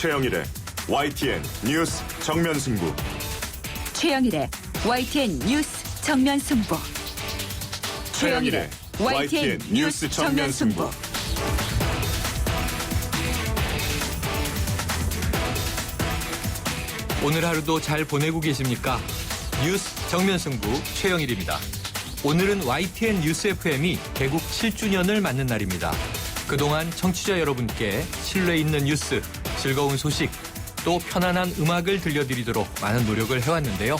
최영일의 YTN 뉴스 정면 승부. 최영일의 YTN 뉴스 정면 승부. 최영일의 YTN 뉴스 정면 승부. 오늘 하루도 잘 보내고 계십니까? 뉴스 정면 승부 최영일입니다. 오늘은 YTN 뉴스 FM이 개국 7주년을 맞는 날입니다. 그동안 청취자 여러분께 신뢰 있는 뉴스, 즐거운 소식, 또 편안한 음악을 들려드리도록 많은 노력을 해왔는데요.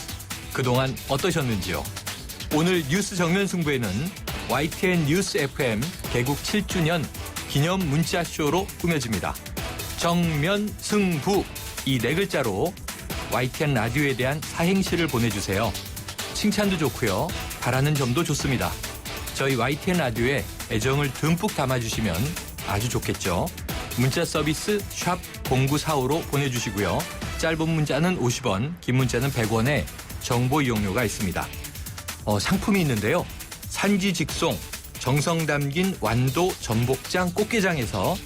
그동안 어떠셨는지요? 오늘 뉴스 정면 승부에는 YTN 뉴스 FM 개국 7주년 기념 문자쇼로 꾸며집니다. 정면 승부, 이 네 글자로 YTN 라디오에 대한 사행시를 보내주세요. 칭찬도 좋고요. 바라는 점도 좋습니다. 저희 YTN 라디오에 애정을 듬뿍 담아주시면 아주 좋겠죠. 문자 서비스 샵 0945로 보내주시고요. 짧은 문자는 50원, 긴 문자는 100원에 정보 이용료가 있습니다. 상품이 있는데요. 산지 직송, 정성 담긴 완도 전복장 꽃게장에서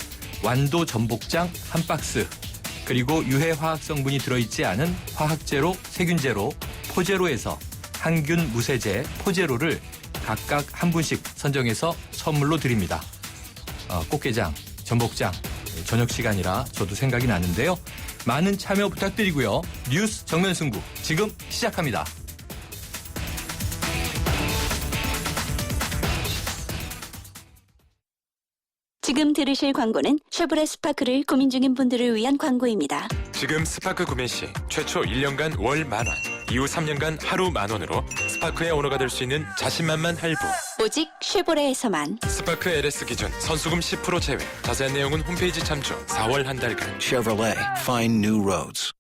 완도 전복장 한 박스, 그리고 유해 화학 성분이 들어있지 않은 화학제로, 세균제로, 포제로에서 항균 무세제 포제로를 각각 한 분씩 선정해서 선물로 드립니다. 꽃게장, 전복장, 저녁 시간이라 저도 생각이 나는데요. 많은 참여 부탁드리고요. 뉴스 정면 승부 지금 시작합니다. 지금 들으실 광고는 쉐보레 스파크를 고민 중인 분들을 위한 광고입니다. 지금 스파크 구매 시 최초 1년간 월 10,000원, 이후 3년간 하루 10,000원으로 스파크의 오너가 될 수 있는 자신만만 할부. 오직 쉐보레에서만. 스파크 LS 기준 선수금 10% 제외. 자세한 내용은 홈페이지 참조. 4월 한 달간. Chevrolet, find new roads.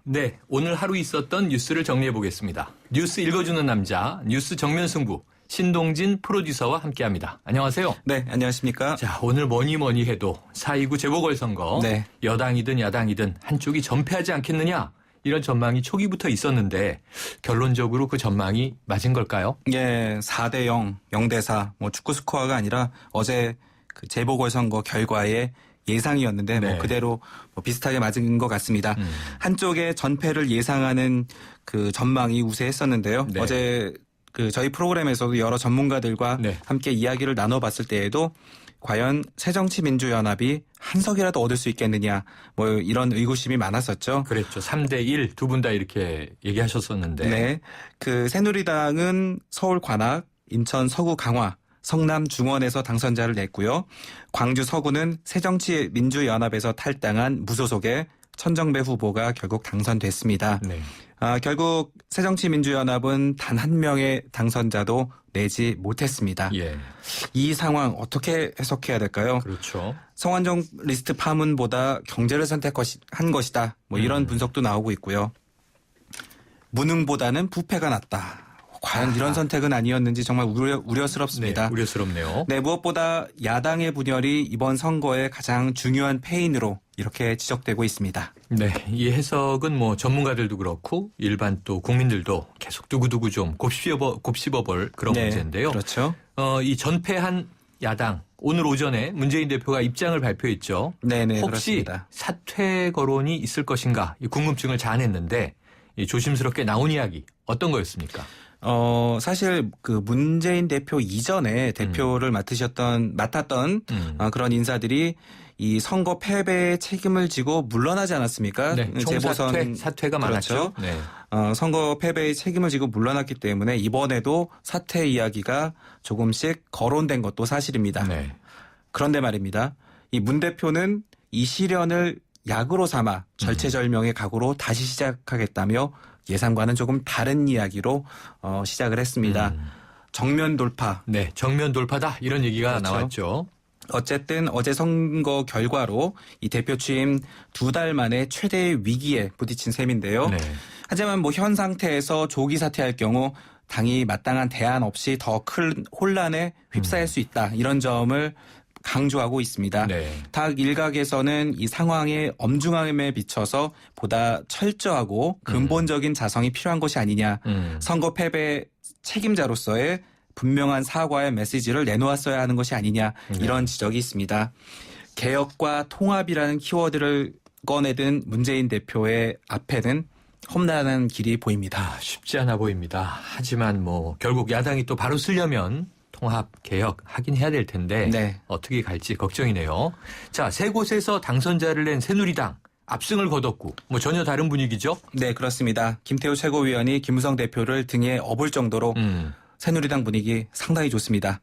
네, 오늘 하루 있었던 뉴스를 정리해 보겠습니다. 뉴스 읽어주는 남자, 뉴스 정면 승부. 신동진 프로듀서와 함께합니다. 안녕하세요. 네, 안녕하십니까. 자, 오늘 뭐니 해도 4.29 재보궐선거, 네. 여당이든 야당이든 한쪽이 전패하지 않겠느냐, 이런 전망이 초기부터 있었는데 결론적으로 그 전망이 맞은 걸까요? 예, 4대0, 0대4, 축구 스코어가 아니라 어제 그 재보궐선거 결과의 예상이었는데 네. 그대로 비슷하게 맞은 것 같습니다. 한쪽의 전패를 예상하는 그 전망이 우세했었는데요. 네. 어제 저희 프로그램에서도 여러 전문가들과 네. 함께 이야기를 나눠봤을 때에도 과연 새정치민주연합이 한 석이라도 얻을 수 있겠느냐, 이런 의구심이 많았었죠. 그랬죠. 3대1 두 분 다 이렇게 얘기하셨었는데. 네. 새누리당은 서울 관악, 인천 서구 강화, 성남 중원에서 당선자를 냈고요. 광주 서구는 새정치민주연합에서 탈당한 무소속의 천정배 후보가 결국 당선됐습니다. 네. 결국 새정치민주연합은 단 한 명의 당선자도 내지 못했습니다. 예. 이 상황 어떻게 해석해야 될까요? 그렇죠. 성완종 리스트 파문보다 경제를 선택한 것이다. 이런 분석도 나오고 있고요. 무능보다는 부패가 낫다. 과연 이런 선택은 아니었는지 정말 우려스럽습니다. 네, 우려스럽네요. 네, 무엇보다 야당의 분열이 이번 선거의 가장 중요한 패인으로 이렇게 지적되고 있습니다. 네, 이 해석은 전문가들도 그렇고 일반 또 국민들도 계속 두고두고 좀 곱씹어볼 그런 네, 문제인데요. 그렇죠. 이 전패한 야당, 오늘 오전에 문재인 대표가 입장을 발표했죠. 네네, 혹시 그렇습니다. 사퇴 거론이 있을 것인가 이 궁금증을 자아냈는데 조심스럽게 나온 이야기 어떤 거였습니까? 사실 문재인 대표 이전에 대표를 맡았던 그런 인사들이 이 선거 패배의 책임을 지고 물러나지 않았습니까? 네, 사퇴가 많았죠. 그렇죠. 네. 선거 패배의 책임을 지고 물러났기 때문에 이번에도 사퇴 이야기가 조금씩 거론된 것도 사실입니다. 네. 그런데 말입니다. 이 문 대표는 이 시련을 약으로 삼아 절체절명의 각오로 다시 시작하겠다며 예상과는 조금 다른 이야기로 시작을 했습니다. 정면 돌파. 네, 정면 돌파다 이런 얘기가 그렇죠. 나왔죠. 어쨌든 어제 선거 결과로 이 대표 취임 2달 만에 최대의 위기에 부딪힌 셈인데요. 네. 하지만 현 상태에서 조기 사퇴할 경우 당이 마땅한 대안 없이 더 큰 혼란에 휩싸일 수 있다. 이런 점을 강조하고 있습니다. 네. 당 일각에서는 이 상황의 엄중함에 비춰서 보다 철저하고 근본적인 자성이 필요한 것이 아니냐. 선거 패배 책임자로서의 분명한 사과의 메시지를 내놓았어야 하는 것이 아니냐. 이런 지적이 있습니다. 개혁과 통합이라는 키워드를 꺼내든 문재인 대표의 앞에는 험난한 길이 보입니다. 쉽지 않아 보입니다. 하지만 뭐 결국 야당이 또 바로 쓰려면 통합, 개혁 하긴 해야 될 텐데 네. 어떻게 갈지 걱정이네요. 자, 세 곳에서 당선자를 낸 새누리당 압승을 거뒀고 뭐 전혀 다른 분위기죠? 네, 그렇습니다. 김태우 최고위원이 김무성 대표를 등에 업을 정도로 새누리당 분위기 상당히 좋습니다.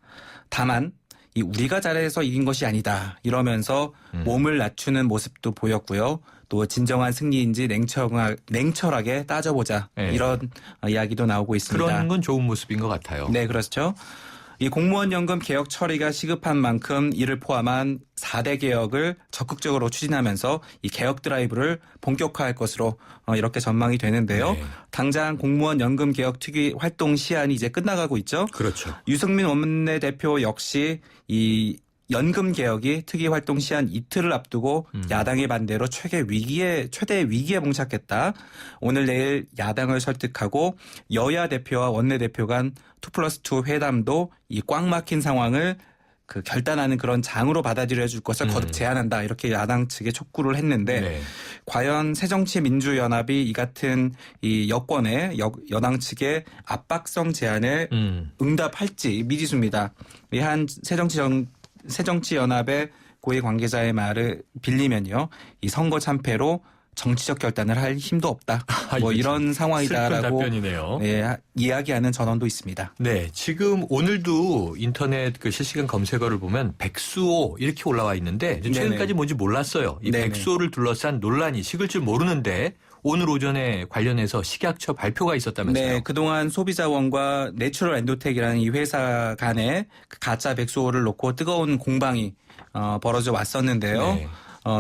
다만 이 우리가 잘해서 이긴 것이 아니다 이러면서 몸을 낮추는 모습도 보였고요. 또 진정한 승리인지 냉철하게 따져보자 네. 이런 이야기도 나오고 있습니다. 그런 건 좋은 모습인 것 같아요. 네, 그렇죠. 이 공무원 연금 개혁 처리가 시급한 만큼 이를 포함한 4대 개혁을 적극적으로 추진하면서 이 개혁 드라이브를 본격화할 것으로 이렇게 전망이 되는데요. 네. 당장 공무원 연금 개혁 특위 활동 시한이 이제 끝나가고 있죠. 그렇죠. 유승민 원내대표 역시 이 연금 개혁이 특위 활동 시한 이틀을 앞두고 야당의 반대로 최대 위기에 봉착했다. 오늘 내일 야당을 설득하고 여야 대표와 원내대표 간 2+2 회담도 이 꽉 막힌 상황을 그 결단하는 그런 장으로 받아들여 줄 것을 거듭 제안한다. 이렇게 야당 측에 촉구를 했는데 네. 과연 새정치민주연합이 이 같은 이 여권의 여당 측의 압박성 제안을 응답할지 미지수입니다. 이 한 새정치연합의 고위 관계자의 말을 빌리면요. 이 선거 참패로 정치적 결단을 할 힘도 없다. 뭐 이런 상황이다라고 슬픈 답변이네요. 네, 이야기하는 전원도 있습니다. 네, 지금 오늘도 인터넷 그 실시간 검색어를 보면 백수호 이렇게 올라와 있는데 최근까지 네네. 뭔지 몰랐어요. 이 네네. 백수호를 둘러싼 논란이 식을 줄 모르는데 오늘 오전에 관련해서 식약처 발표가 있었다면서요. 네, 그동안 소비자원과 내추럴 엔도텍이라는 이 회사 간에 그 가짜 백수호를 놓고 뜨거운 공방이 벌어져 왔었는데요. 네.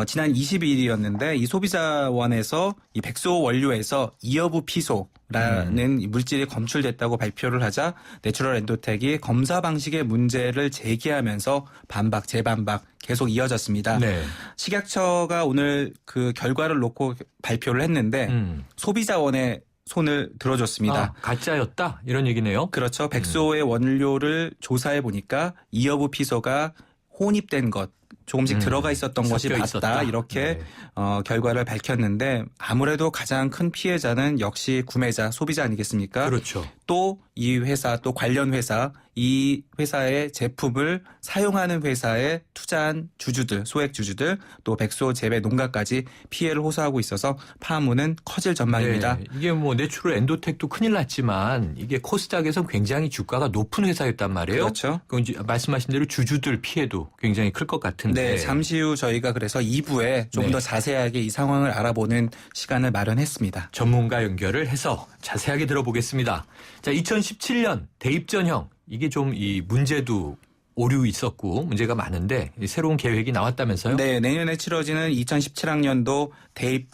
지난 22일이었는데 이 소비자원에서 이 백수호 원료에서 이여부 피소라는 이 물질이 검출됐다고 발표를 하자 내추럴 엔도텍이 검사 방식의 문제를 제기하면서 반박 재반박 계속 이어졌습니다. 네. 식약처가 오늘 그 결과를 놓고 발표를 했는데 소비자원의 손을 들어줬습니다. 아, 가짜였다 이런 얘기네요. 그렇죠. 백수호의 원료를 조사해 보니까 이여부 피소가 혼입된 것 조금씩 들어가 있었던 것이 섞여 맞다 있었다. 이렇게 네. 결과를 밝혔는데 아무래도 가장 큰 피해자는 역시 구매자 소비자 아니겠습니까? 그렇죠. 또 이 회사 또 관련 회사 이 회사의 제품을 사용하는 회사에 투자한 주주들 소액 주주들 또 백수호 재배 농가까지 피해를 호소하고 있어서 파문은 커질 전망입니다. 네, 이게 뭐 내추럴 엔도텍도 큰일 났지만 이게 코스닥에서 굉장히 주가가 높은 회사였단 말이에요. 그렇죠. 그럼 이제 말씀하신 대로 주주들 피해도 굉장히 클 것 같은데. 네, 잠시 후 저희가 그래서 2부에 좀 네. 더 자세하게 이 상황을 알아보는 시간을 마련했습니다. 전문가 연결을 해서 자세하게 들어보겠습니다. 자, 2017년 대입 전형 이게 좀 이 문제도 오류 있었고 문제가 많은데 새로운 계획이 나왔다면서요? 네, 내년에 치러지는 2017학년도 대입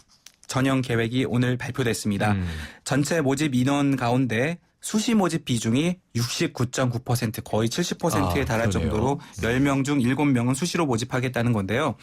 전형 계획이 오늘 발표됐습니다. 전체 모집 인원 가운데 수시 모집 비중이 69.9% 거의 70%에 달할 그러네요. 정도로 10명 중 7명은 수시로 모집하겠다는 건데요.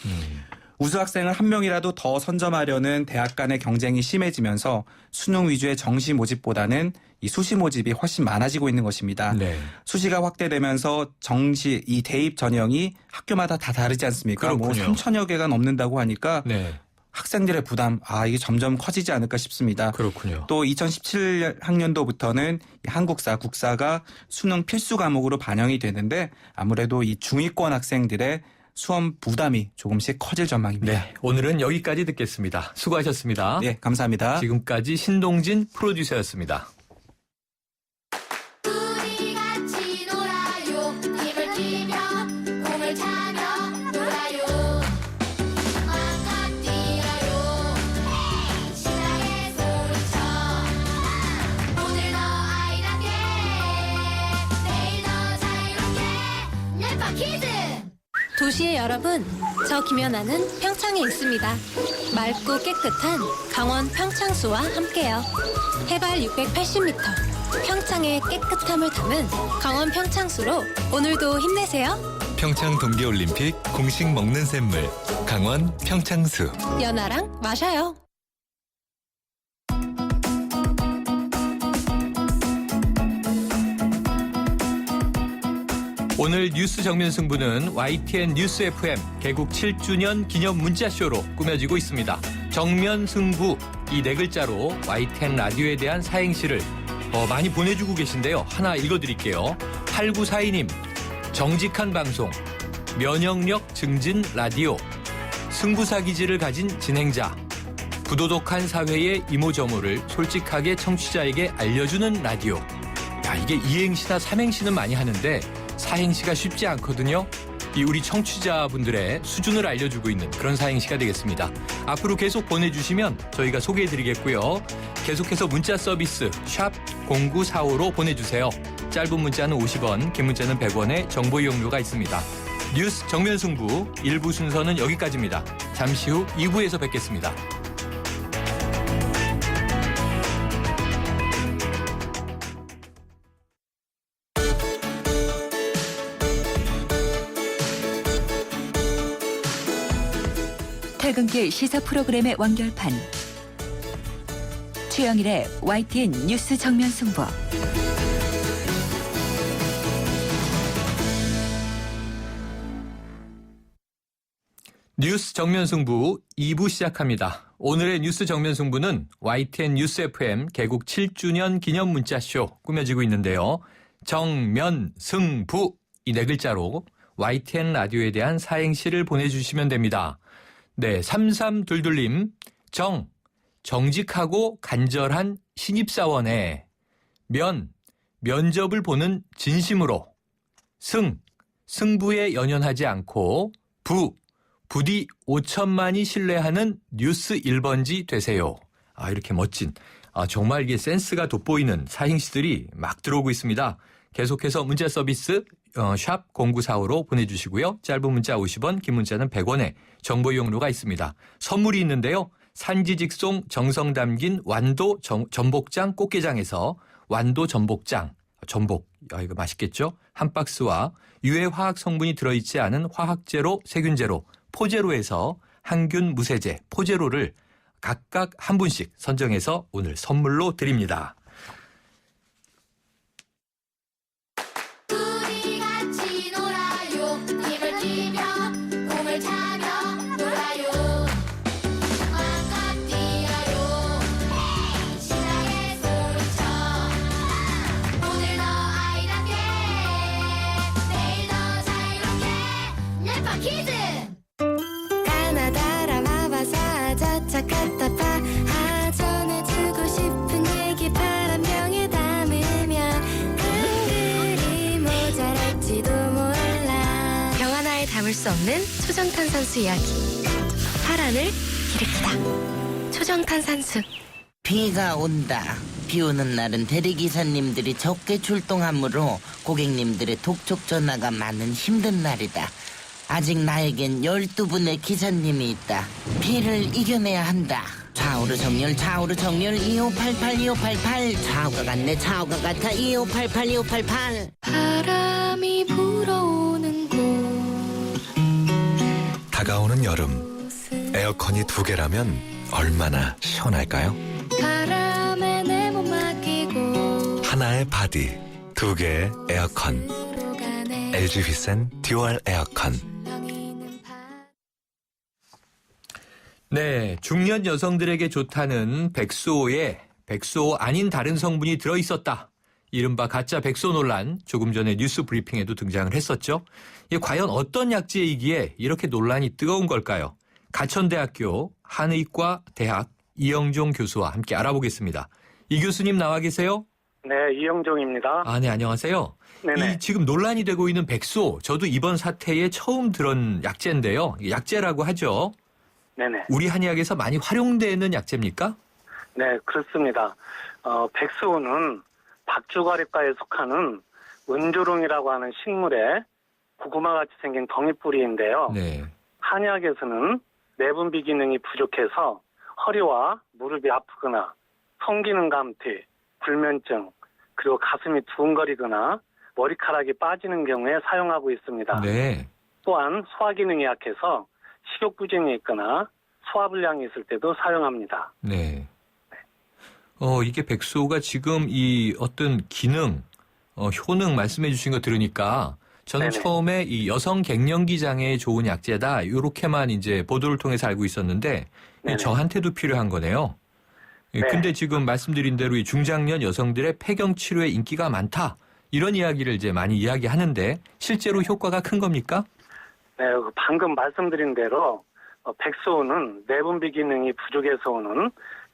우수 학생을 한 명이라도 더 선점하려는 대학 간의 경쟁이 심해지면서 수능 위주의 정시 모집보다는 이 수시 모집이 훨씬 많아지고 있는 것입니다. 네. 수시가 확대되면서 정시 이 대입 전형이 학교마다 다 다르지 않습니까? 뭐 그렇군요. 3천여 개가 넘는다고 하니까 네. 학생들의 부담 이게 점점 커지지 않을까 싶습니다. 그렇군요. 또 2017학년도부터는 한국사, 국사가 수능 필수 과목으로 반영이 되는데 아무래도 이 중위권 학생들의 수험 부담이 조금씩 커질 전망입니다. 네. 오늘은 여기까지 듣겠습니다. 수고하셨습니다. 네, 감사합니다. 지금까지 신동진 프로듀서였습니다. 우리 같이 놀아요. 힘을 뛰며 공을 차며 놀아요. 마음껏 뛰어요. 신나게 소리쳐. 오늘 더 아이답게 내일 더 자유롭게 랩파 키즈. 도시의 여러분, 저 김연아는 평창에 있습니다. 맑고 깨끗한 강원 평창수와 함께요. 해발 680m, 평창의 깨끗함을 담은 강원 평창수로 오늘도 힘내세요. 평창 동계올림픽 공식 먹는 샘물 강원 평창수. 연아랑 마셔요. 오늘 뉴스 정면 승부는 YTN 뉴스 FM 개국 7주년 기념 문자쇼로 꾸며지고 있습니다. 정면 승부, 이 네 글자로 YTN 라디오에 대한 사행시를 많이 보내주고 계신데요. 하나 읽어드릴게요. 8942님, 정직한 방송, 면역력 증진 라디오, 승부사 기질을 가진 진행자, 부도덕한 사회의 이모저모를 솔직하게 청취자에게 알려주는 라디오. 야, 이게 이행시나 삼행시는 많이 하는데 사행시가 쉽지 않거든요. 이 우리 청취자분들의 수준을 알려주고 있는 그런 사행시가 되겠습니다. 앞으로 계속 보내주시면 저희가 소개해드리겠고요. 계속해서 문자 서비스 샵 0945로 보내주세요. 짧은 문자는 50원, 긴 문자는 100원의 정보 이용료가 있습니다. 뉴스 정면 승부 1부 순서는 여기까지입니다. 잠시 후 2부에서 뵙겠습니다. 퇴근길 시사 프로그램의 완결판. 최영일의 YTN 뉴스 정면 승부. 뉴스 정면 승부 2부 시작합니다. 오늘의 뉴스 정면 승부는 YTN 뉴스 FM 개국 7주년 기념 문자쇼 꾸며지고 있는데요. 정면 승부, 이 네 글자로 YTN 라디오에 대한 사행시를 보내주시면 됩니다. 네, 3322님, 정직하고 간절한 신입사원에, 면접을 보는 진심으로, 승부에 연연하지 않고, 부디 5천만이 신뢰하는 뉴스 1번지 되세요. 이렇게 멋진, 정말 이게 센스가 돋보이는 사행시들이 막 들어오고 있습니다. 계속해서 문자 서비스 샵 0945로 보내주시고요. 짧은 문자 50원, 긴 문자는 100원의 정보 이용료가 있습니다. 선물이 있는데요. 산지직송 정성 담긴 완도 전복장 꽃게장에서 완도 전복장, 전복, 이거 맛있겠죠? 한 박스와 유해 화학 성분이 들어있지 않은 화학제로, 세균제로, 포제로에서 항균 무세제, 포제로를 각각 한 분씩 선정해서 오늘 선물로 드립니다. 우리 같이 놀아요. 힘을 뛰며 공을 차며 놀아요. 마음껏 뛰어요. 신나게 소리쳐. 오늘 너 아이답게, 내일 너 자유롭게. 랩파 키즈. 가나다라 마바사 자차카타파 전해주고 싶은 얘기 바람병에 담으면 한글이 모자랄지도 몰라. 병 하나에 담을 수 없는 초정탄산수 이야기. 파란을 일으키다. 초정탄산수. 비가 온다. 비 오는 날은 대리기사님들이 적게 출동하므로 고객님들의 독촉 전화가 많은 힘든 날이다. 아직 나에겐 12분의 기사님이 있다. 비를 이겨내야 한다. 좌우로 정렬 2588 좌우가 같네 좌우가 같아 2588 바람이 불어오는 곳. 다가오는 여름, 에어컨이 2개라면 얼마나 시원할까요? 바람에 내 몸 맡기고 하나의 바디, 2개의 에어컨. LG 휘센 듀얼 에어컨. 네, 중년 여성들에게 좋다는 백소에 백소 아닌 다른 성분이 들어있었다. 이른바 가짜 백소 논란, 조금 전에 뉴스 브리핑에도 등장을 했었죠. 이게 과연 어떤 약재이기에 이렇게 논란이 뜨거운 걸까요? 가천대학교 한의과 대학 이영종 교수와 함께 알아보겠습니다. 이 교수님 나와 계세요? 네, 이영종입니다. 네, 안녕하세요. 네네. 이 지금 논란이 되고 있는 백소, 저도 이번 사태에 처음 들은 약재인데요. 약재라고 하죠. 네네. 우리 한의학에서 많이 활용되는 약재입니까? 네, 그렇습니다. 백소는 박주가리과에 속하는 은주롱이라고 하는 식물의 고구마같이 생긴 덩이뿌리인데요. 네. 한의학에서는 내분비 기능이 부족해서 허리와 무릎이 아프거나 성기능 감퇴, 불면증, 그리고 가슴이 두근거리거나 머리카락이 빠지는 경우에 사용하고 있습니다. 네. 또한 소화 기능이 약해서 식욕부진이 있거나 소화불량이 있을 때도 사용합니다. 네. 이게 백소가 지금 이 어떤 기능, 효능 말씀해 주신 거 들으니까 저는 네네. 처음에 이 여성 갱년기 장애에 좋은 약제다. 이렇게만 이제 보도를 통해서 알고 있었는데 네네. 저한테도 필요한 거네요. 예, 네. 근데 지금 말씀드린 대로 이 중장년 여성들의 폐경 치료에 인기가 많다. 이런 이야기를 이제 많이 이야기하는데 실제로 효과가 큰 겁니까? 네, 방금 말씀드린 대로 백소는 내분비 기능이 부족해서 오는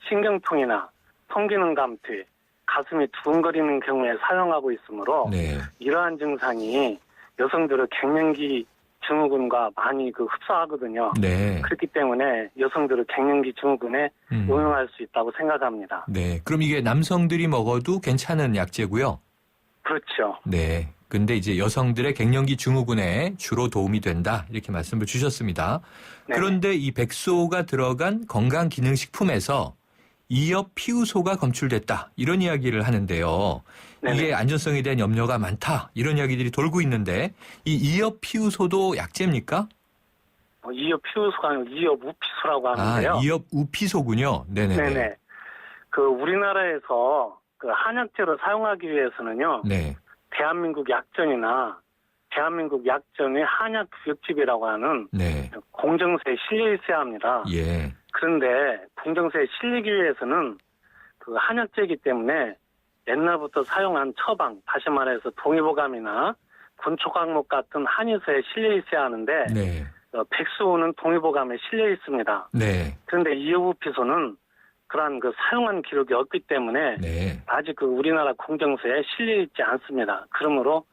신경통이나 통기능 감퇴, 가슴이 두근거리는 경우에 사용하고 있으므로 네. 이러한 증상이 여성들의 갱년기 증후군과 많이 흡사하거든요. 네. 그렇기 때문에 여성들의 갱년기 증후군에 응용할 수 있다고 생각합니다. 네. 그럼 이게 남성들이 먹어도 괜찮은 약제고요. 그렇죠. 네. 근데 이제 여성들의 갱년기 증후군에 주로 도움이 된다. 이렇게 말씀을 주셨습니다. 네네. 그런데 이 백소가 들어간 건강기능식품에서 이엽 피우소가 검출됐다. 이런 이야기를 하는데요. 네네. 이게 안전성에 대한 염려가 많다. 이런 이야기들이 돌고 있는데 이 이엽 피우소도 약제입니까? 이엽 피우소가 아니고 이엽 우피소라고 하는데요. 아, 이엽 우피소군요. 네네. 네네. 우리나라에서 한약재로 사용하기 위해서는요. 네. 대한민국 약전이나 대한민국 약전의 한약 구역집이라고 하는 네. 공정서에 실려 있어야 합니다. 예. 그런데 공정서에 실리기 위해서는 한약재이기 때문에 옛날부터 사용한 처방, 다시 말해서 동의보감이나 군초과목 같은 한의서에 실려 있어야 하는데 네. 백수호는 동의보감에 실려 있습니다. 네. 그런데 이효우피소는 그러한 사용한 기록이 없기 때문에 네. 아직 우리나라 공정서에 실려 있지 않습니다. 그러므로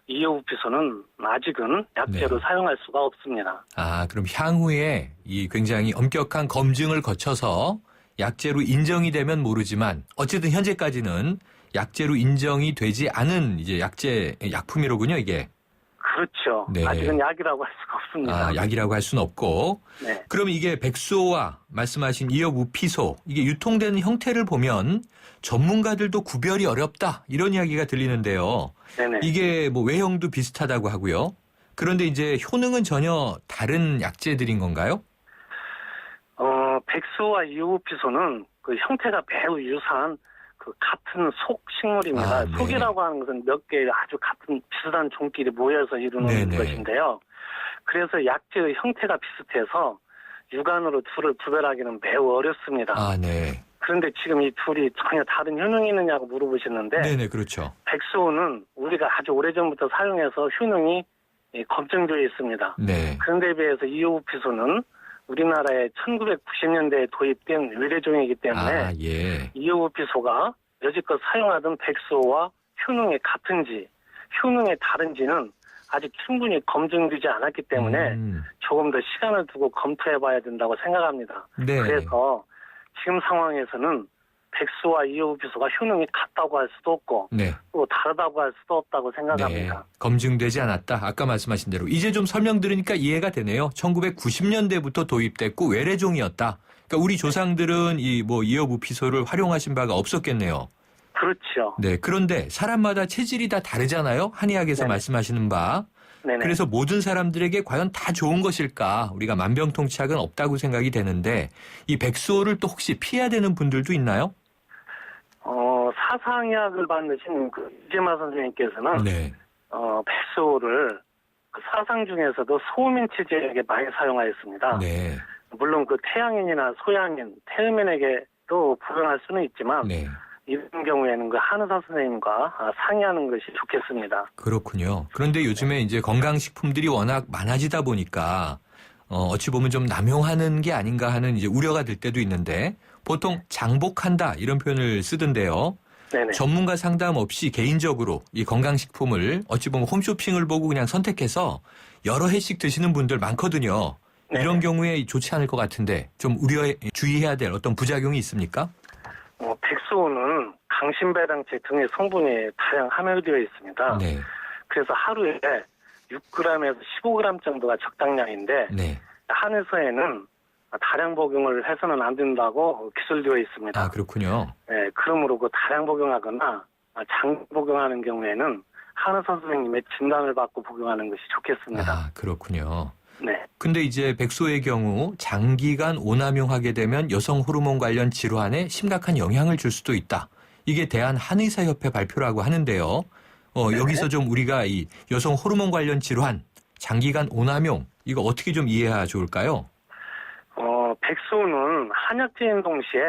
이효우피소는 아직은 약재로 네. 사용할 수가 없습니다. 아, 그럼 향후에 이 굉장히 엄격한 검증을 거쳐서 약재로 인정이 되면 모르지만 어쨌든 현재까지는 약재로 인정이 되지 않은 이제 약품이로군요, 이게. 그렇죠. 네. 아직은 약이라고 할 수가 없습니다. 아, 약이라고 할 수는 없고. 네. 그럼 이게 백소와 말씀하신 이엽 우피소, 이게 유통되는 형태를 보면 전문가들도 구별이 어렵다. 이런 이야기가 들리는데요. 네네. 이게 뭐 외형도 비슷하다고 하고요. 그런데 이제 효능은 전혀 다른 약재들인 건가요? 백소와 이오피소는 형태가 매우 유사한 같은 속 식물입니다. 아, 네. 속이라고 하는 것은 몇 개의 아주 같은 비슷한 종끼리 모여서 이루는 네네. 것인데요. 그래서 약재의 형태가 비슷해서 육안으로 둘을 구별하기는 매우 어렵습니다. 아, 네. 그런데 지금 이 둘이 전혀 다른 효능이 있느냐고 물어보셨는데 네네, 그렇죠. 백소는 우리가 아주 오래전부터 사용해서 효능이 검증되어 있습니다. 네. 그런데 비해서 이오피소는 우리나라에 1990년대에 도입된 의뢰종이기 때문에 아, 예. 이오피소가 여지껏 사용하던 백소와 효능이 같은지 효능이 다른지는 아직 충분히 검증되지 않았기 때문에 조금 더 시간을 두고 검토해봐야 된다고 생각합니다. 네. 그래서 지금 상황에서는 백소와 이오피소가 효능이 같다고 할 수도 없고 네. 또 다르다고 할 수도 없다고 생각합니다. 네. 검증되지 않았다. 아까 말씀하신 대로. 이제 좀 설명 들으니까 이해가 되네요. 1990년대부터 도입됐고 외래종이었다. 그러니까 우리 조상들은 이엽 우피소를 활용하신 바가 없었겠네요. 그렇죠. 네. 그런데 사람마다 체질이 다 다르잖아요. 한의학에서 네네. 말씀하시는 바. 네네. 그래서 모든 사람들에게 과연 다 좋은 것일까? 우리가 만병통치약은 없다고 생각이 되는데 이 백소를 또 혹시 피해야 되는 분들도 있나요? 사상약을 받으신 이재마 선생님께서는 네. 백소를 사상 중에서도 소음인 체질에게 많이 사용하였습니다. 네. 물론 태양인이나 소양인, 태음인에게도 복용할 수는 있지만 네. 이런 경우에는 한의사 선생님과 상의하는 것이 좋겠습니다. 그렇군요. 그런데 요즘에 이제 건강식품들이 워낙 많아지다 보니까 어찌 보면 좀 남용하는 게 아닌가 하는 이제 우려가 들 때도 있는데 보통 장복한다 이런 표현을 쓰던데요. 네네. 전문가 상담 없이 개인적으로 이 건강식품을 어찌 보면 홈쇼핑을 보고 그냥 선택해서 여러 해씩 드시는 분들 많거든요. 네네. 이런 경우에 좋지 않을 것 같은데 좀 주의해야 될 어떤 부작용이 있습니까? 백소는 강신배당제 등의 성분이 다량 함유되어 있습니다. 네. 그래서 하루에 6g에서 15g 정도가 적당량인데 네. 한의사에는 다량 복용을 해서는 안 된다고 기술되어 있습니다. 아, 그렇군요. 네, 그러므로 다량 복용하거나 장 복용하는 경우에는 한의사 선생님의 진단을 받고 복용하는 것이 좋겠습니다. 아, 그렇군요. 네. 근데 이제 백소의 경우 장기간 오남용하게 되면 여성 호르몬 관련 질환에 심각한 영향을 줄 수도 있다. 이게 대한한의사협회 발표라고 하는데요. 여기서 좀 우리가 이 여성 호르몬 관련 질환, 장기간 오남용 이거 어떻게 좀 이해해야 좋을까요? 백수는 한약재인 동시에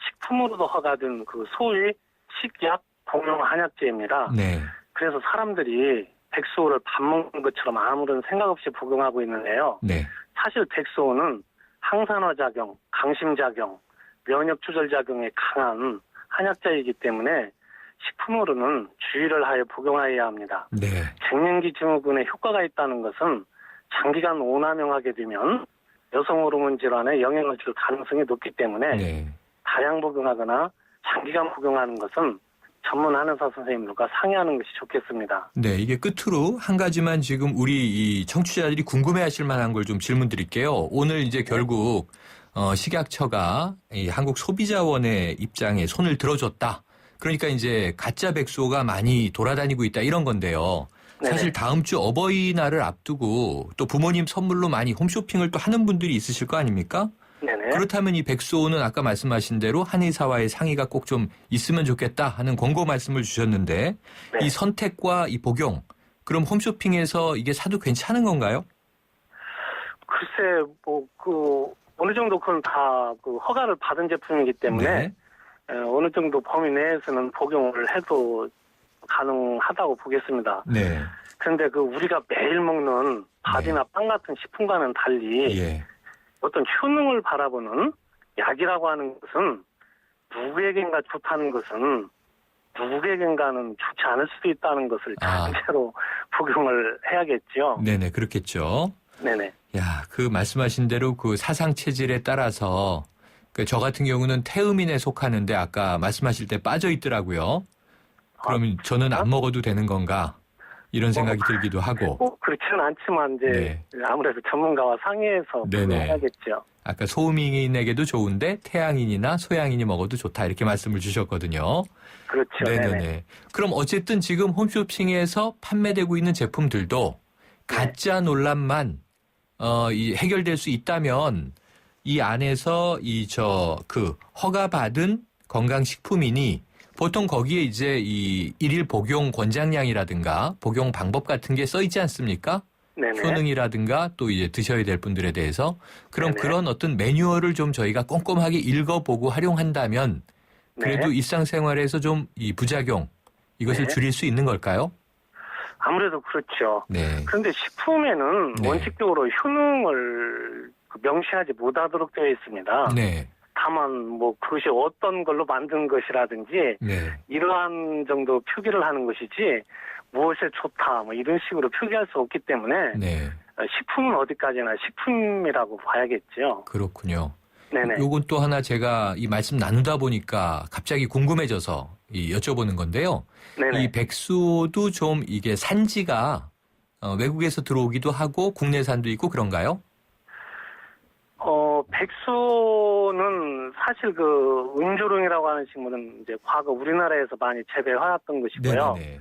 식품으로도 허가된 그 소위 식약 공용 한약재입니다. 네. 그래서 사람들이 백수호를 밥 먹는 것처럼 아무런 생각 없이 복용하고 있는데요. 네. 사실 백수호는 항산화작용, 강심작용, 면역 조절작용이 강한 한약재이기 때문에 식품으로는 주의를 하여 복용하여야 합니다. 네. 갱년기 증후군에 효과가 있다는 것은 장기간 오남용하게 되면 여성 호르몬 질환에 영향을 줄 가능성이 높기 때문에 네. 다량 복용하거나 장기간 복용하는 것은 전문 한의사 선생님들과 상의하는 것이 좋겠습니다. 네, 이게 끝으로 한 가지만 지금 우리 이 청취자들이 궁금해하실 만한 걸 좀 질문 드릴게요. 오늘 이제 결국 식약처가 이 한국 소비자원의 입장에 손을 들어줬다. 그러니까 이제 가짜 백수호가 많이 돌아다니고 있다 이런 건데요. 사실 다음 주 어버이날을 앞두고 또 부모님 선물로 많이 홈쇼핑을 또 하는 분들이 있으실 거 아닙니까? 네네. 그렇다면 이 백수호는 아까 말씀하신 대로 한의사와의 상의가 꼭 좀 있으면 좋겠다 하는 권고 말씀을 주셨는데 네. 이 선택과 이 복용 그럼 홈쇼핑에서 이게 사도 괜찮은 건가요? 글쎄 어느 정도 그건 다 허가를 받은 제품이기 때문에 어느 정도 범위 내에서는 복용을 해도 가능하다고 보겠습니다. 네. 그런데 우리가 매일 먹는 밥이나 빵 같은 식품과는 달리 어떤 효능을 바라보는 약이라고 하는 것은 누구에겐가 좋다는 것은 누구에겐가는 좋지 않을 수도 있다는 것을 전체로 복용을 해야겠죠. 네네, 그렇겠죠. 네네. 야, 그 말씀하신 대로 그 사상 체질에 따라서 저 같은 경우는 태음인에 속하는데 아까 말씀하실 때 빠져 있더라고요. 그러면 저는 안 먹어도 되는 건가? 이런 생각이 들기도 하고. 꼭 그렇지는 않지만 이제 아무래도 전문가와 상의해서 해야겠죠. 아까 소음인에게도 좋은데 태양인이나 소양인이 먹어도 좋다 이렇게 말씀을 주셨거든요. 그렇죠. 네네네. 그럼 어쨌든 지금 홈쇼핑에서 판매되고 있는 제품들도 가짜 논란만 해결될 수 있다면 이 안에서 허가받은 건강식품이니 보통 거기에 이제 이 일일 복용 권장량이라든가 복용 방법 같은 게 써 있지 않습니까? 네네. 효능이라든가 또 이제 드셔야 될 분들에 대해서 그럼 그런 어떤 매뉴얼을 좀 저희가 꼼꼼하게 읽어보고 활용한다면 그래도 일상생활에서 좀 이 부작용 이것을 줄일 수 있는 걸까요? 아무래도 그렇죠. 네. 그런데 식품에는 원칙적으로 효능을 명시하지 못하도록 되어 있습니다. 네. 다만 그것이 어떤 걸로 만든 것이라든지 이러한 정도 표기를 하는 것이지 무엇에 좋다 이런 식으로 표기할 수 없기 때문에 식품은 어디까지나 식품이라고 봐야겠죠. 그렇군요. 네네. 요건 또 하나 제가 이 말씀 나누다 보니까 갑자기 궁금해져서 여쭤보는 건데요. 네네. 이 백수도 좀 이게 산지가 외국에서 들어오기도 하고 국내산도 있고 그런가요? 백수는 사실 은조롱이라고 하는 식물은 이제 과거 우리나라에서 많이 재배해왔던 것이고요. 네네.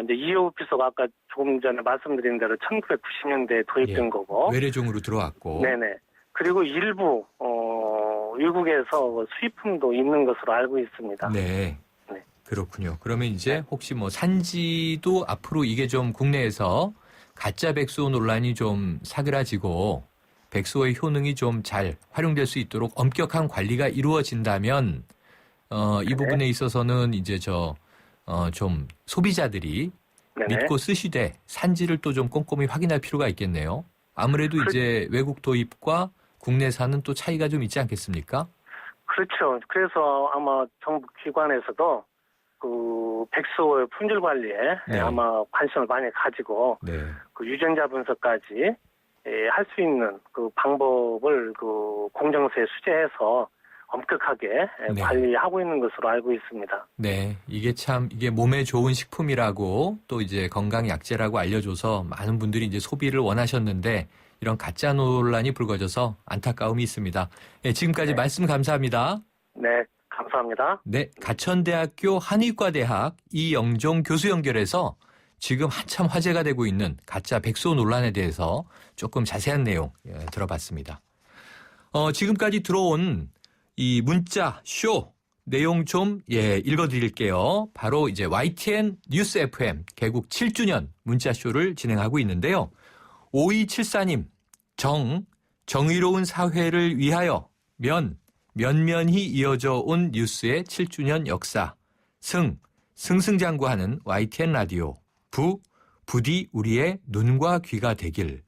이제 이오피소가 아까 조금 전에 말씀드린 대로 1990년대에 도입된 거고. 외래종으로 들어왔고. 네네. 그리고 일부, 외국에서 수입품도 있는 것으로 알고 있습니다. 네. 그렇군요. 그러면 이제 혹시 산지도 앞으로 이게 좀 국내에서 가짜 백수호 논란이 좀 사그라지고 백수호의 효능이 좀 잘 활용될 수 있도록 엄격한 관리가 이루어진다면 이 부분에 있어서는 이제 좀 소비자들이 믿고 쓰시되 산지를 또 좀 꼼꼼히 확인할 필요가 있겠네요. 아무래도 이제 외국 도입과 국내산은 또 차이가 좀 있지 않겠습니까? 그렇죠. 그래서 아마 정부 기관에서도 백수호의 품질 관리에 아마 관심을 많이 가지고 유전자 분석까지 할 수 있는 방법을 공정서에 수재해서 엄격하게 관리하고 있는 것으로 알고 있습니다. 네, 이게 몸에 좋은 식품이라고 또 이제 건강 약재라고 알려줘서 많은 분들이 이제 소비를 원하셨는데 이런 가짜 논란이 불거져서 안타까움이 있습니다. 네, 지금까지 말씀 감사합니다. 네, 감사합니다. 네, 가천대학교 한의과대학 이영종 교수 연결해서 지금 한참 화제가 되고 있는 가짜 백수호 논란에 대해서 조금 자세한 내용 들어봤습니다. 지금까지 들어온 이 문자, 쇼, 내용 좀 읽어드릴게요. 바로 이제 YTN 뉴스 FM 개국 7주년 문자쇼를 진행하고 있는데요. 5274님, 정의로운 사회를 위하여 면면히 이어져 온 뉴스의 7주년 역사. 승승장구하는 YTN 라디오. 부디 우리의 눈과 귀가 되길.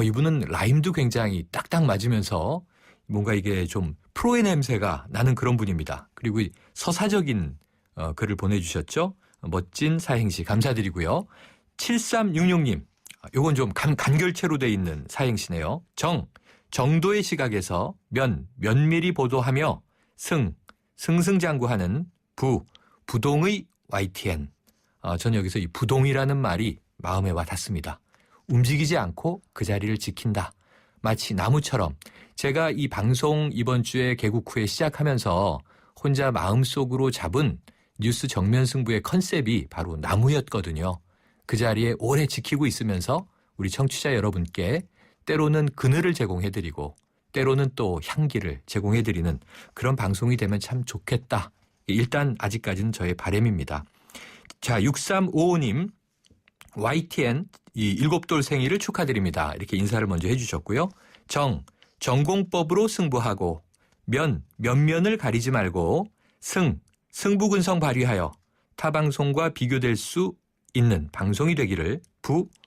이분은 라임도 굉장히 딱딱 맞으면서 뭔가 이게 좀 프로의 냄새가 나는 그런 분입니다. 그리고 서사적인 글을 보내주셨죠. 멋진 사행시 감사드리고요. 7366님, 요건 좀 간결체로 돼 있는 사행시네요. 정도의 시각에서 면밀히 보도하며 승승장구하는 부동의 YTN. 전 여기서 이 부동이라는 말이 마음에 와 닿습니다. 움직이지 않고 그 자리를 지킨다. 마치 나무처럼. 제가 이 방송 이번 주에 개국 후에 시작하면서 혼자 마음속으로 잡은 뉴스 정면 승부의 컨셉이 바로 나무였거든요. 그 자리에 오래 지키고 있으면서 우리 청취자 여러분께 때로는 그늘을 제공해드리고 때로는 또 향기를 제공해드리는 그런 방송이 되면 참 좋겠다. 일단 아직까지는 저의 바람입니다. 자, 6355님, YTN 이 7돌 생일을 축하드립니다. 이렇게 인사를 먼저 해주셨고요. 전공법으로 승부하고 면면을 가리지 말고 승부근성 발휘하여 타 방송과 비교될 수 있는 방송이 되기를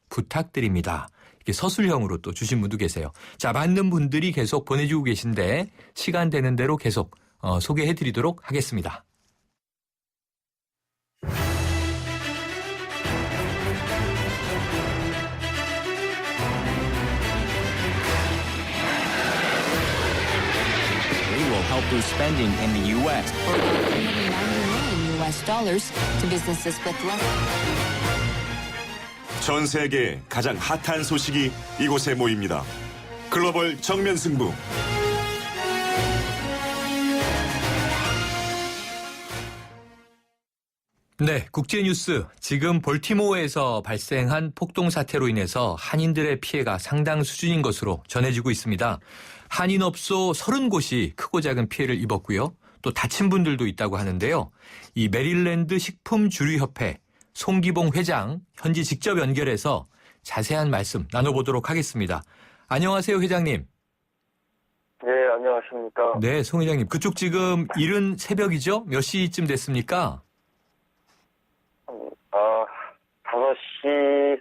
부탁드립니다. 이렇게 서술형으로 또 주신 분도 계세요. 자, 많은 분들이 계속 보내주고 계신데 시간 되는 대로 계속 소개해드리도록 하겠습니다. help boost spending in the U.S. for $199 US to businesses with less. 전 세계 가장 핫한 소식이 이곳에 모입니다. 글로벌 정면 승부. 네, 국제뉴스. 지금 볼티모어에서 발생한 폭동 사태로 인해서 한인들의 피해가 상당 수준인 것으로 전해지고 있습니다. 한인업소 30곳이 크고 작은 피해를 입었고요. 또 다친 분들도 있다고 하는데요. 이 메릴랜드 식품주류협회 송기봉 회장 현지 직접 연결해서 자세한 말씀 나눠보도록 하겠습니다. 안녕하세요, 회장님. 네, 안녕하십니까. 네, 송 회장님. 그쪽 지금 이른 새벽이죠? 몇 시쯤 됐습니까? 5시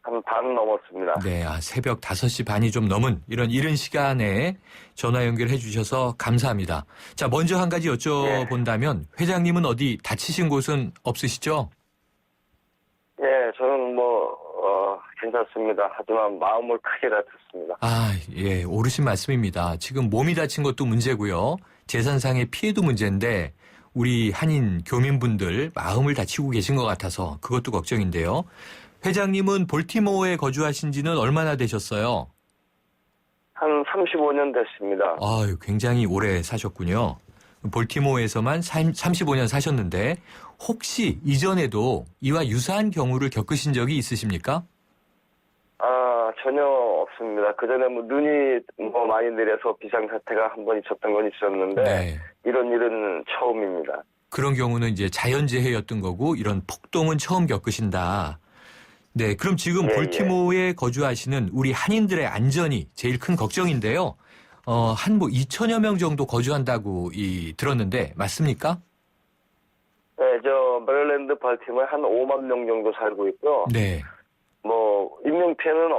한 반 넘었습니다. 네, 새벽 5시 반이 좀 넘은 이런 이른 시간에 전화 연결해 주셔서 감사합니다. 자, 먼저 한 가지 여쭤본다면 회장님은 어디 다치신 곳은 없으시죠? 네, 저는 괜찮습니다. 하지만 마음을 크게 다쳤습니다. 예, 옳으신 말씀입니다. 지금 몸이 다친 것도 문제고요. 재산상의 피해도 문제인데 우리 한인 교민분들 마음을 다치고 계신 것 같아서 그것도 걱정인데요. 회장님은 볼티모어에 거주하신 지는 얼마나 되셨어요? 한 35년 됐습니다. 굉장히 오래 사셨군요. 볼티모어에서만 35년 사셨는데 혹시 이전에도 이와 유사한 경우를 겪으신 적이 있으십니까? 전혀 없습니다. 그전에 눈이 많이 내려서 비상사태가 한 번 있었던 건 있었는데 네. 이런 일은 처음입니다. 그런 경우는 이제 자연재해였던 거고 이런 폭동은 처음 겪으신다. 네, 그럼 지금 볼티모어에 거주하시는 우리 한인들의 안전이 제일 큰 걱정인데요. 한 2천여 명 정도 거주한다고 들었는데 맞습니까? 네, 메릴랜드 발티모어에 한 5만 명 정도 살고 있고요. 네. 인명피해는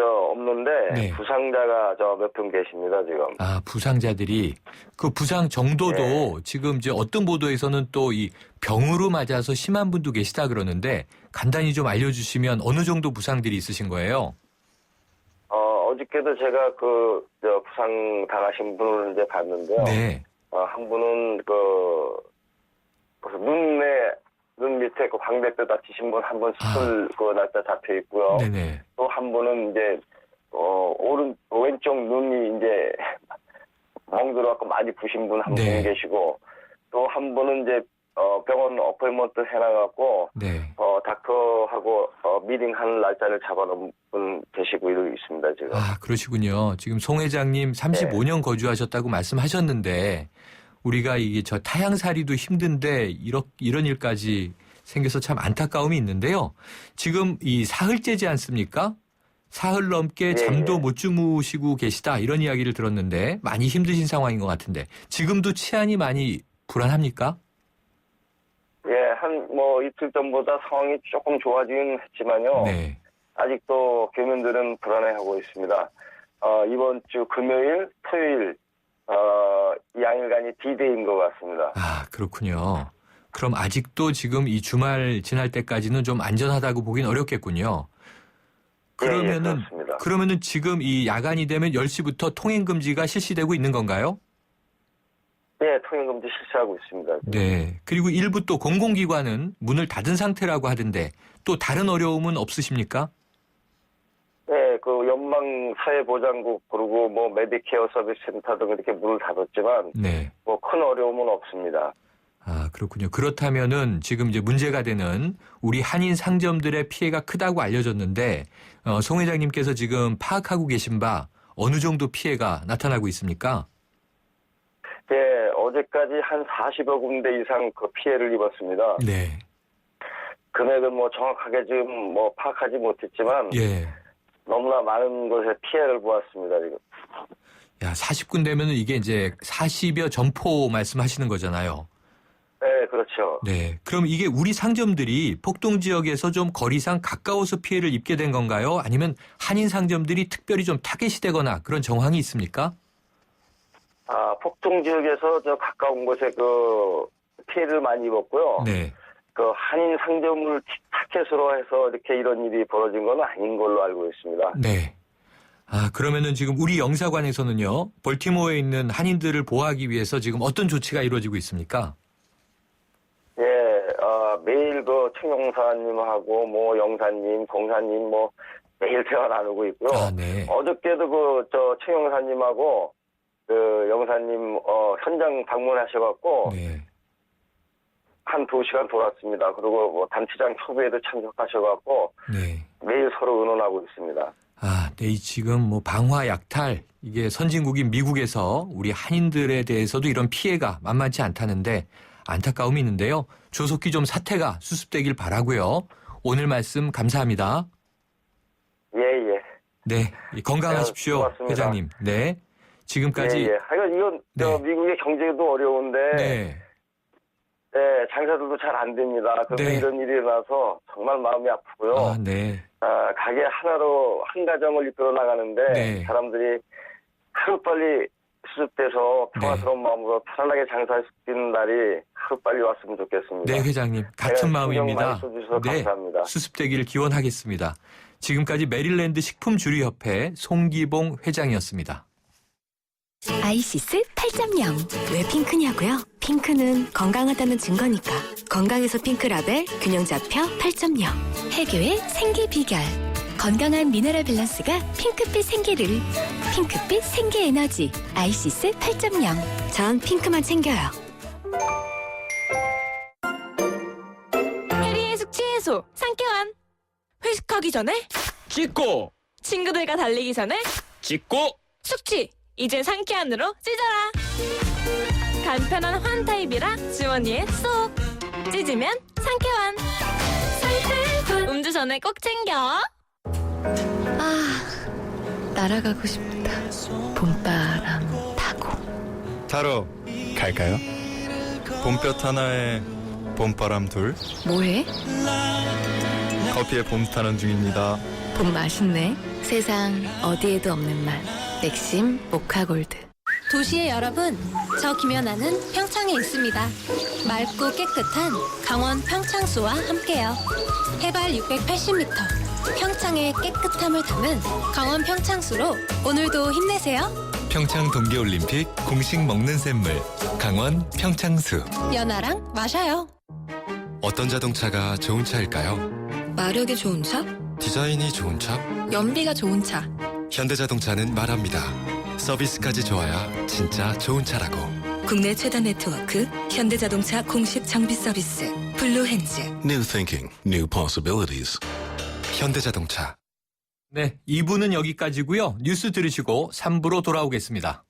없는데 네. 부상자가 몇 분 계십니다, 지금. 부상자들이 그 부상 정도도 지금 이제 어떤 보도에서는 또 이 병으로 맞아서 심한 분도 계시다 그러는데 간단히 좀 알려주시면 어느 정도 부상들이 있으신 거예요? 어저께도 제가 부상 당하신 분을 이제 봤는데요. 네. 한 분은 눈 밑에 광대뼈 다치신 분 한 분 수술 날짜 잡혀 있고요. 네네. 또 한 분은 이제 왼쪽 눈이 이제 멍들어갖고 많이 부신 분 한 분 네. 계시고 또 한 분은 이제 병원 어포인먼트 해놔갖고 네. 닥터하고 미팅하는 날짜를 잡아놓은 분 계시고 이러고 있습니다 지금. 그러시군요. 지금 송 회장님 35년 거주하셨다고 말씀하셨는데 우리가 이게 저 타향살이도 힘든데 이런 일까지 생겨서 참 안타까움이 있는데요. 지금 이 사흘째지 않습니까? 사흘 넘게 잠도 못 주무시고 계시다 이런 이야기를 들었는데 많이 힘드신 상황인 것 같은데 지금도 치안이 많이 불안합니까? 예, 뭐 이틀 전보다 상황이 조금 좋아지긴 했지만요. 네. 아직도 교민들은 불안해하고 있습니다. 이번 주 금요일, 토요일, 양일간이 D-Day인 것 같습니다. 아, 그렇군요. 그럼 아직도 지금 이 주말 지날 때까지는 좀 안전하다고 보긴 어렵겠군요. 그러면은 지금 이 야간이 되면 10시부터 통행 금지가 실시되고 있는 건가요? 네, 통행 금지 실시하고 있습니다. 네. 그리고 일부 또 공공기관은 문을 닫은 상태라고 하던데 또 다른 어려움은 없으십니까? 네, 그 연방사회보장국 그리고 뭐 메디케어 서비스 센터 등 이렇게 문을 닫았지만 네. 뭐 큰 어려움은 없습니다. 아, 그렇군요. 그렇다면은 지금 이제 문제가 되는 우리 한인 상점들의 피해가 크다고 알려졌는데 송 회장님께서 지금 파악하고 계신 바 어느 정도 피해가 나타나고 있습니까? 네, 어제까지 한 40여 군데 이상 그 피해를 입었습니다. 네. 금액은 뭐 정확하게 지금 뭐 파악하지 못했지만 예. 너무나 많은 곳에 피해를 보았습니다, 지금. 야, 40군데면은 이게 이제 40여 점포 말씀하시는 거잖아요. 네, 그렇죠. 네. 그럼 이게 우리 상점들이 폭동 지역에서 좀 거리상 가까워서 피해를 입게 된 건가요? 아니면 한인 상점들이 특별히 좀 타겟이 되거나 그런 정황이 있습니까? 아, 폭동 지역에서 저 가까운 곳에 그 피해를 많이 입었고요. 네. 그 한인 상점을 타켓으로 해서 이렇게 이런 일이 벌어진 건 아닌 걸로 알고 있습니다. 네. 아, 그러면은 지금 우리 영사관에서는요, 볼티모어에 있는 한인들을 보호하기 위해서 지금 어떤 조치가 이루어지고 있습니까? 예, 매일 그 청영사님하고 뭐 영사님, 공사님 뭐 매일 대화 나누고 있고요. 아, 네. 어저께도 그 저 청영사님하고 그 영사님 현장 방문하셔갖고 네. 한 2시간 돌았습니다. 그리고 뭐 단체장 협의회도 참석하셔갖고 네. 매일 서로 의논하고 있습니다. 아, 네. 지금 뭐 방화 약탈, 이게 선진국인 미국에서 우리 한인들에 대해서도 이런 피해가 만만치 않다는데 안타까움이 있는데요. 조속히 좀 사태가 수습되길 바라고요. 오늘 말씀 감사합니다. 예, 예. 네. 건강하십시오. 고맙습니다. 회장님. 네. 지금까지. 예, 예. 하여간 이건 저 미국의 경제도 어려운데 네. 네, 장사들도 잘 안 됩니다. 그런데 네. 이런 일이 일어나서 정말 마음이 아프고요. 아, 네. 가게 하나로 한 가정을 이끌어 나가는데 네. 사람들이 하루빨리 수습돼서 평화스러운 마음으로 편안하게 장사할 수 있는 날이 하루빨리 왔으면 좋겠습니다. 네, 회장님. 같은 신경 마음입니다. 많이 써주셔서 네. 감사합니다. 수습되기를 기원하겠습니다. 지금까지 메릴랜드 식품주류협회 송기봉 회장이었습니다. 아이시스 8.0. 왜 핑크냐고요? 핑크는 건강하다는 증거니까. 건강에서 핑크라벨 균형 잡혀 8.0. 해교의 생기 비결. 건강한 미네랄 밸런스가 핑크빛 생기를. 핑크빛 생기 에너지. 아이시스 8.0. 전 핑크만 챙겨요. 해리의 숙취 해소 상쾌한. 회식하기 전에 찍고 친구들과 달리기 전에 찍고 숙취. 이제 상쾌한으로 찢어라. 간편한 환 타입이라 주머니에 쏙. 찢으면 상쾌한. 상쾌한. 음주 전에 꼭 챙겨. 아, 날아가고 싶다. 봄바람 타고. 타러 갈까요? 봄볕 하나에 봄바람 둘. 뭐해? 커피에 봄 타는 중입니다. 봄 맛있네. 세상 어디에도 없는 맛. 맥심 모카골드. 도시의 여러분, 저 김연아는 평창에 있습니다. 맑고 깨끗한 강원 평창수와 함께요. 해발 680m, 평창의 깨끗함을 담은 강원 평창수로 오늘도 힘내세요. 평창 동계올림픽 공식 먹는 샘물 강원 평창수. 연아랑 마셔요. 어떤 자동차가 좋은 차일까요? 마력이 좋은 차? 디자인이 좋은 차? 연비가 좋은 차. 현대자동차는 말합니다. 서비스까지 좋아야 진짜 좋은 차라고. 국내 최다 네트워크 현대자동차 공식 정비 서비스 블루핸즈. New thinking, new possibilities. 현대자동차. 네, 2부는 여기까지고요. 뉴스 들으시고 3부로 돌아오겠습니다.